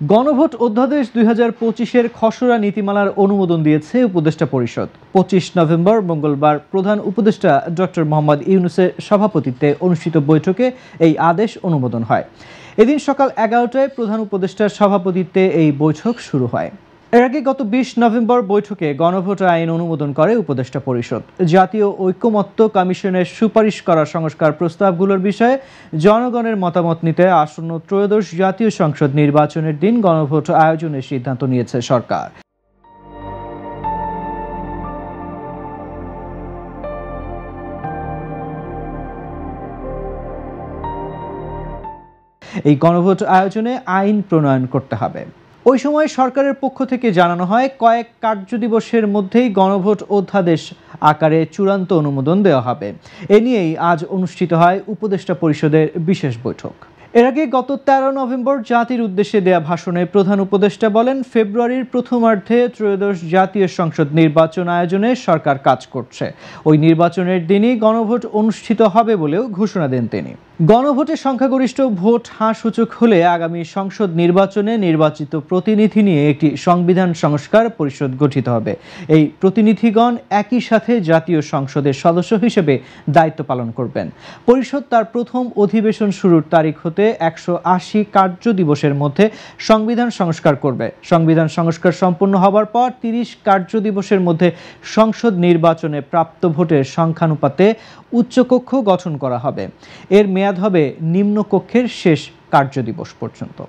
গণভোট অধ্যাদেশ 2025-এর খসড়া নীতিমালার অনুমোদন দিয়েছে উপদেষ্টা পরিষদ। 25 নভেম্বর মঙ্গলবার প্রধান উপদেষ্টা ডক্টর মোহাম্মদ ইউনূসের সভাপতিত্বে অনুষ্ঠিত বৈঠকে এই আদেশ অনুমোদন হয়। এদিন সকাল 11টায় প্রধান উপদেষ্টার সভাপতিত্বে এই বৈঠক শুরু হয়। এর আগে গত 20 নভেম্বর বৈঠকে গণভোট আইন অনুমোদন করে উপদেষ্টা পরিষদ। জাতীয় ঐকমত্য কমিশনের সুপারিশ করা সংস্কার প্রস্তাবগুলোর বিষয়ে জনগণের মতামত নিতে আসন্ন ত্রয়োদশ জাতীয় সংসদ নির্বাচনের দিন গণভোট আয়োজনের সিদ্ধান্ত নিয়েছে সরকার। এই গণভোট আয়োজনে আইন প্রণয়ন করতে হবে। ওই সময় সরকারের পক্ষ থেকে জানানো হয়, কয়েক কার্যদিবসের মধ্যেই গণভোট অধ্যাদেশ আকারে চূড়ান্ত অনুমোদন দেওয়া হবে। এ নিয়েই আজ অনুষ্ঠিত হয় উপদেষ্টা পরিষদের বিশেষ বৈঠক। এর আগে গত 13 নভেম্বর জাতির উদ্দেশ্যে দেয়া ভাষণে প্রধান উপদেষ্টা বলেন, ফেব্রুয়ারির প্রথমার্ধে ত্রয়োদশ জাতীয় সংসদ নির্বাচন আয়োজনে সরকার কাজ করছে। ওই নির্বাচনের দিনই গণভোট অনুষ্ঠিত হবে বলেও ঘোষণা দেন তিনি। গণভোটে সংখ্যাগরিষ্ঠ ভোট হাঁ-সূচক হলে আগামী সংসদ নির্বাচনে নির্বাচিত প্রতিনিধি নিয়ে একটি সংবিধান সংস্কার পরিষদ গঠিত হবে। এই প্রতিনিধিগণ একই সাথে জাতীয় সংসদের সদস্য হিসেবে দায়িত্ব পালন করবেন। পরিষদ তার প্রথম অধিবেশন শুরুর তারিখ হতে 180 কার্য দিবসের মধ্যে সংবিধান সংস্কার করবে। সংবিধান সংস্কার সম্পন্ন হবার পর 30 কার্য দিবসের মধ্যে সংসদ নির্বাচনে প্রাপ্ত ভোটের সংখ্যানুপাতে উচ্চকক্ষ গঠন করা হবে। এর মেয়াদ হবে নিম্নকক্ষের শেষ কার্যদিবস পর্যন্ত।